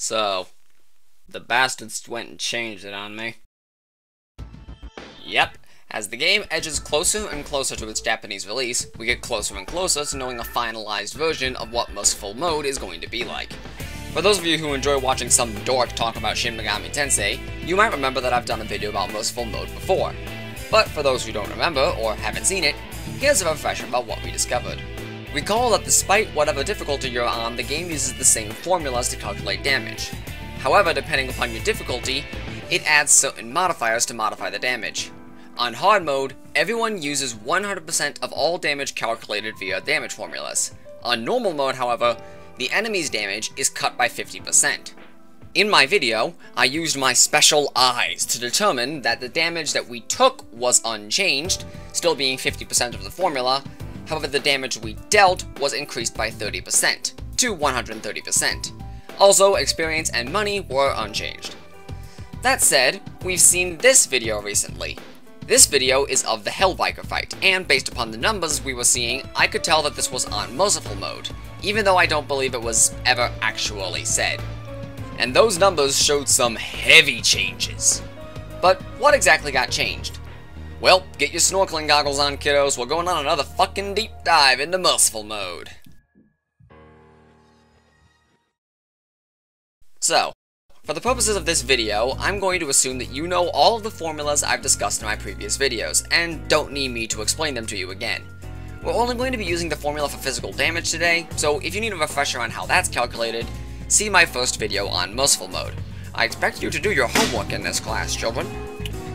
So, the bastards went and changed it on me. Yep, as the game edges closer and closer to its Japanese release, we get closer and closer to knowing a finalized version of what Merciful mode is going to be like. For those of you who enjoy watching some dork talk about Shin Megami Tensei, you might remember that I've done a video about Merciful mode before. But for those who don't remember, or haven't seen it, here's a refresher about what we discovered. Recall that despite whatever difficulty you're on, the game uses the same formulas to calculate damage. However, depending upon your difficulty, it adds certain modifiers to modify the damage. On hard mode, everyone uses 100% of all damage calculated via damage formulas. On normal mode, however, the enemy's damage is cut by 50%. In my video, I used my special eyes to determine that the damage that we took was unchanged, still being 50% of the formula. However, the damage we dealt was increased by 30% to 130%. Also, experience and money were unchanged. That said, we've seen this video recently. This video is of the Hellbiker fight, and based upon the numbers we were seeing, I could tell that this was on Merciful mode, even though I don't believe it was ever actually said. And those numbers showed some heavy changes. But what exactly got changed? Well, get your snorkeling goggles on, kiddos, we're going on another fucking deep dive into Merciful mode. So, for the purposes of this video, I'm going to assume that you know all of the formulas I've discussed in my previous videos, and don't need me to explain them to you again. We're only going to be using the formula for physical damage today, so if you need a refresher on how that's calculated, see my first video on Merciful mode. I expect you to do your homework in this class, children.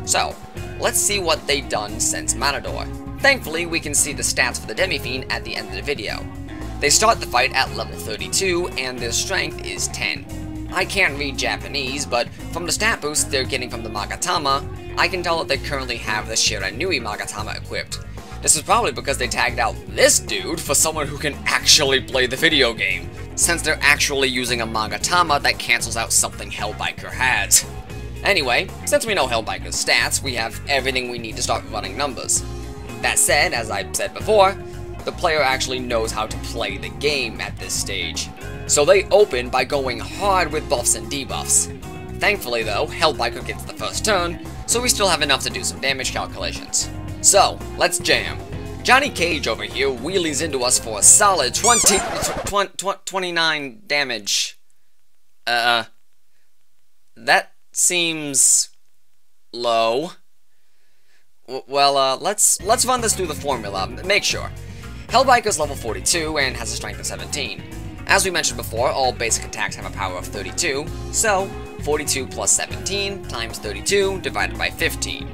So, let's see what they've done since Matador. Thankfully, we can see the stats for the Demi-Fiend at the end of the video. They start the fight at level 32, and their strength is 10. I can't read Japanese, but from the stat boost they're getting from the Magatama, I can tell that they currently have the Shiranui Magatama equipped. This is probably because they tagged out this dude for someone who can actually play the video game, since they're actually using a Magatama that cancels out something Hellbiker has. Anyway, since we know Hellbiker's stats, we have everything we need to start running numbers. That said, as I said before, the player actually knows how to play the game at this stage. So they open by going hard with buffs and debuffs. Thankfully though, Hellbiker gets the first turn, so we still have enough to do some damage calculations. So, let's jam. Johnny Cage over here wheelies into us for a solid 29 damage. That seems low. Well, let's run this through the formula, make sure. Hellbiker's level 42 and has a strength of 17. As we mentioned before, all basic attacks have a power of 32, so 42 plus 17 times 32 divided by 15.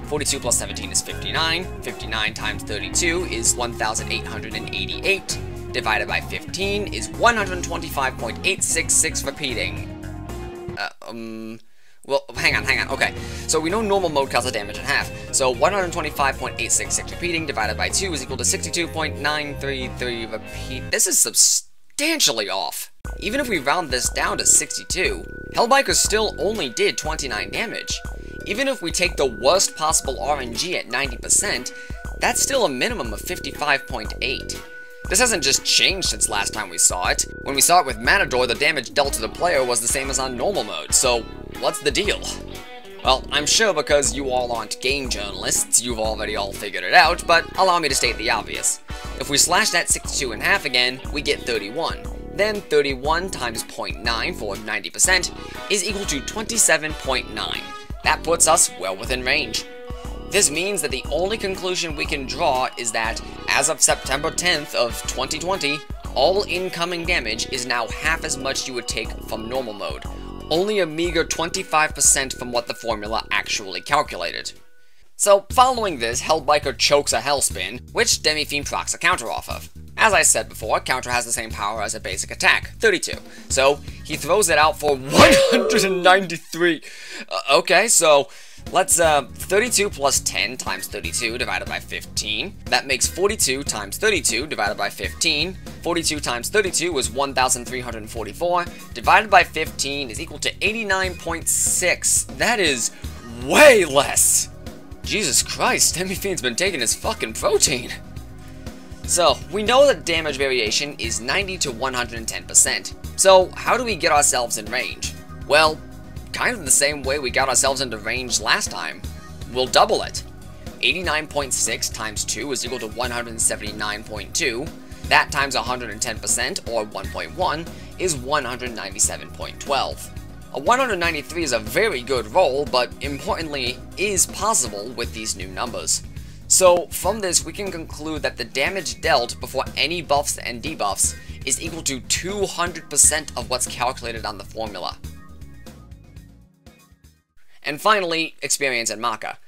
42 plus 17 is 59, 59 times 32 is 1,888, divided by 15 is 125.866 repeating. Well, hang on, okay. So we know normal mode cuts the damage in half, so 125.866 repeating divided by 2 is equal to 62.933 repeat. This is substantially off. Even if we round this down to 62, Hellbiker still only did 29 damage. Even if we take the worst possible RNG at 90%, that's still a minimum of 55.8. This hasn't just changed since last time we saw it. When we saw it with Matador, the damage dealt to the player was the same as on normal mode, so what's the deal? Well, I'm sure because you all aren't game journalists, you've already all figured it out, but allow me to state the obvious. If we slash that 62 in half again, we get 31. Then 31 times 0.9 for 90% is equal to 27.9. That puts us well within range. This means that the only conclusion we can draw is that, as of September 10th of 2020, all incoming damage is now half as much you would take from normal mode, only a meager 25% from what the formula actually calculated. So, following this, Hellbiker chokes a Hellspin, which Demi-Fiend procs a counter off of. As I said before, counter has the same power as a basic attack, 32, so he throws it out for 193. Okay, so let's 32 plus 10 times 32 divided by 15. That makes 42 times 32 divided by 15. 42 times 32 is 1,344. Divided by 15 is equal to 89.6. That is way less. Jesus Christ, Demi-Fiend's been taking his fucking protein. So, we know that damage variation is 90 to 110%. So, how do we get ourselves in range? Well, kind of the same way we got ourselves into range last time. We'll double it. 89.6 times 2 is equal to 179.2. That times 110%, or 1.1, is 197.12. A 193 is a very good roll, but importantly, is possible with these new numbers. So, from this, we can conclude that the damage dealt before any buffs and debuffs is equal to 200% of what's calculated on the formula. And finally, experience and Maka.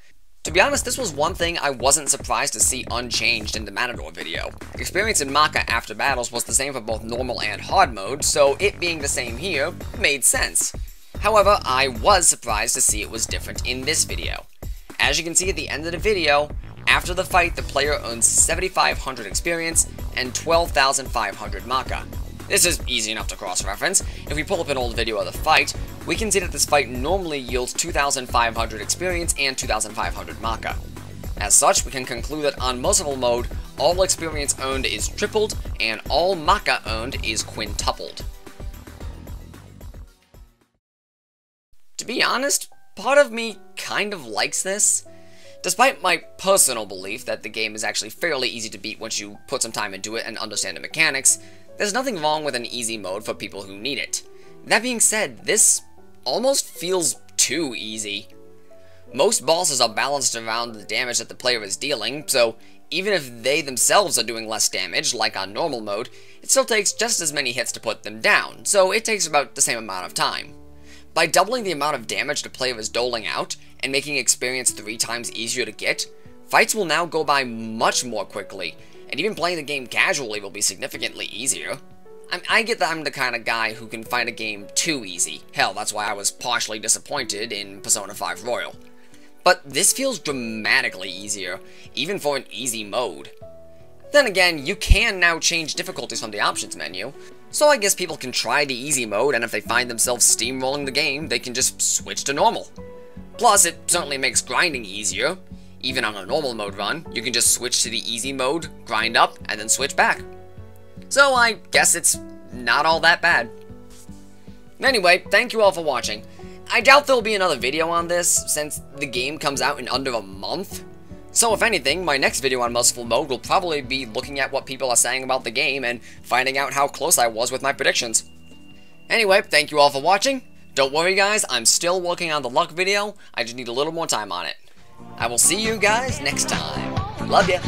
To be honest, this was one thing I wasn't surprised to see unchanged in the Matador video. Experience in Maka after battles was the same for both normal and hard mode, so it being the same here made sense. However, I was surprised to see it was different in this video. As you can see at the end of the video, after the fight, the player earns 7,500 experience and 12,500 Maka. This is easy enough to cross-reference. If we pull up an old video of the fight, we can see that this fight normally yields 2,500 experience and 2,500 Maka. As such, we can conclude that on Merciful mode, all experience earned is tripled, and all Maka earned is quintupled. To be honest, part of me kind of likes this. Despite my personal belief that the game is actually fairly easy to beat once you put some time into it and understand the mechanics, there's nothing wrong with an easy mode for people who need it. That being said, this almost feels too easy. Most bosses are balanced around the damage that the player is dealing, so even if they themselves are doing less damage, like on normal mode, it still takes just as many hits to put them down, so it takes about the same amount of time. By doubling the amount of damage the player is doling out, and making experience 3 times easier to get, fights will now go by much more quickly, and even playing the game casually will be significantly easier. I get that I'm the kind of guy who can find a game too easy. Hell, that's why I was partially disappointed in Persona 5 Royal. But this feels dramatically easier, even for an easy mode. Then again, you can now change difficulties from the options menu, so I guess people can try the easy mode, and if they find themselves steamrolling the game, they can just switch to normal. Plus, it certainly makes grinding easier. Even on a normal mode run, you can just switch to the easy mode, grind up, and then switch back. So I guess it's not all that bad. Anyway, thank you all for watching. I doubt there'll be another video on this, since the game comes out in under a month. So if anything, my next video on Merciful mode will probably be looking at what people are saying about the game and finding out how close I was with my predictions. Anyway, thank you all for watching. Don't worry guys, I'm still working on the luck video, I just need a little more time on it. I will see you guys next time. Love ya!